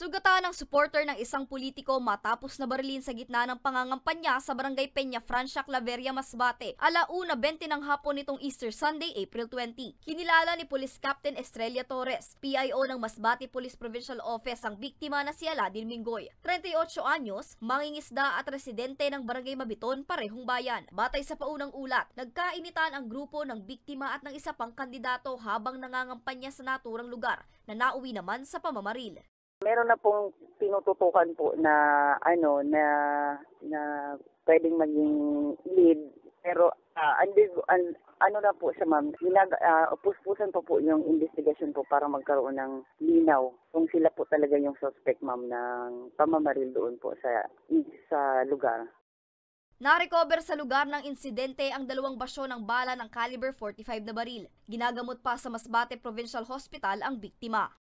Sugatan ng supporter ng isang politiko matapos na barilin sa gitna ng pangangampanya sa Barangay Peña Francia, Claveria, Masbate, 1:20 ng hapon nitong Easter Sunday, April 20. Kinilala ni Police Captain Estrella Torres, PIO ng Masbate Police Provincial Office, ang biktima na si Aladin Mingoy. 38 anyos, mangingisda at residente ng Barangay Mabiton, parehong bayan. Batay sa paunang ulat, nagkainitan ang grupo ng biktima at ng isa pang kandidato habang nangangampanya sa naturang lugar na nauwi naman sa pamamaril. Meron na pong tinututukan po na na pwedeng maging lead, pero ano na po siya, ma'am, puspusan po yung investigation po para magkaroon ng linaw kung sila po talaga yung suspect, ma'am, ng pamamaril doon po sa lugar. Na-recover sa lugar ng insidente ang 2 basyo ng bala ng caliber 45 na baril. Ginagamot pa sa Masbate Provincial Hospital ang biktima.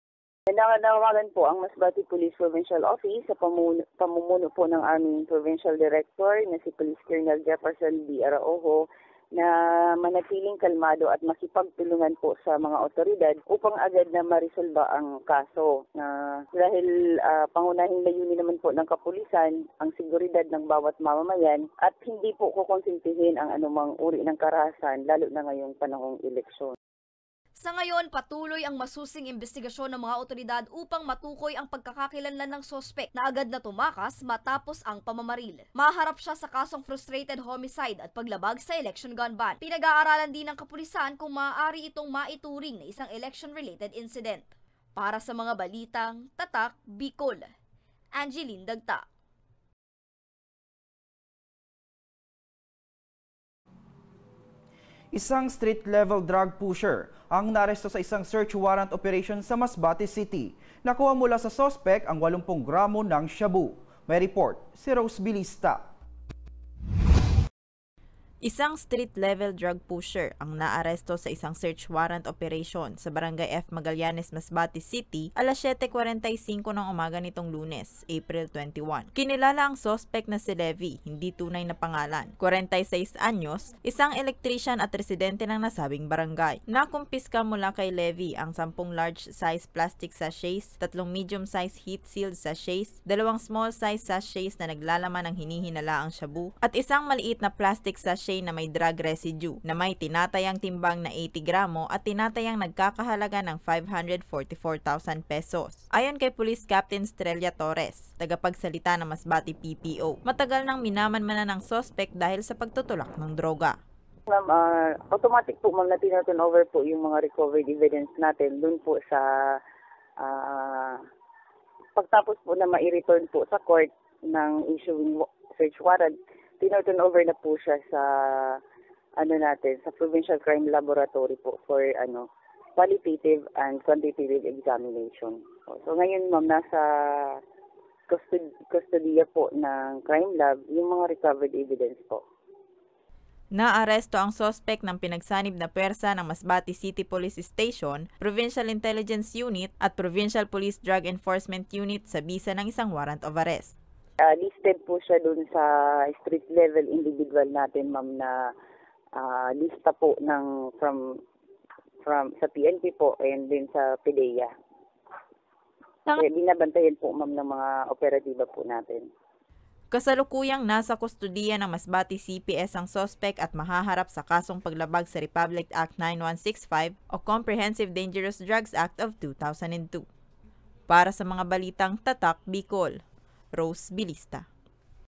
Nanawagan po ang Masbate Police Provincial Office sa pamumuno po ng aming Provincial Director na si Police Colonel Jefferson B. Araujo na manatiling kalmado at makipagtulungan po sa mga otoridad upang agad na marisolba ang kaso. Dahil pangunahing layunin naman po ng kapulisan ang seguridad ng bawat mamamayan at hindi po kukonsintihin ang anumang uri ng karahasan, lalo na ngayong panahong eleksyon. Sa ngayon, patuloy ang masusing investigasyon ng mga otoridad upang matukoy ang pagkakakilanlan ng sospek na agad na tumakas matapos ang pamamaril. Maharap siya sa kasong frustrated homicide at paglabag sa election gun ban. Pinag-aaralan din ng kapulisan kung maaari itong maituring na isang election-related incident. Para sa mga balitang Tatak, Bicol, Angeline Dagta. Isang street-level drug pusher ang naaresto sa isang search warrant operation sa Masbate City. Nakuha mula sa sospek ang 80 gramo ng shabu. May report si Rose Bilista. Isang street-level drug pusher ang naaresto sa isang search warrant operation sa Barangay F. Magallanes, Masbate City, alas 7:45 ng umaga nitong Lunes, April 21. Kinilala ang suspect na si Levi, hindi tunay na pangalan. 46 anyos, isang electrician at residente ng nasabing barangay. Nakumpiska mula kay Levi ang 10 large-size plastic sachets, 3 medium-size heat-sealed sachets, 2 small-size sachets na naglalaman ng hinihinalaang shabu, at isang maliit na plastic sachet na may drug residue na may tinatayang timbang na 80 gramo at tinatayang nagkakahalaga ng 544,000 pesos. Ayon kay Police Captain Estrella Torres, tagapagsalita ng Masbate PPO, matagal nang minamanmanan ng suspect dahil sa pagtutulak ng droga. Ma'am, automatic po, ma'am, na tinaturn over po yung mga recovered evidence natin dun po sa pagtapos po na ma-return po sa court ng issuing search warrant. Tinaturn over na po siya sa sa Provincial Crime Laboratory po for qualitative and quantitative examination. So ngayon, ma'am, nasa kustodiya po ng crime lab yung mga recovered evidence po. Naaresto ang suspect ng pinagsanib na pwersa ng Masbate City Police Station, Provincial Intelligence Unit at Provincial Police Drug Enforcement Unit sa bisa ng isang warrant of arrest. Listed po siya dun sa street level individual natin, ma'am, na lista po ng from sa PNP po and din sa PDEA. Kaya binabantayan po, ma'am, ng mga operatiba po natin. Kasalukuyang nasa kustodiya ng Masbate CPS ang suspect at mahaharap sa kasong paglabag sa Republic Act 9165 o Comprehensive Dangerous Drugs Act of 2002. Para sa mga balitang Tatak, Bicol, Rose Bilista.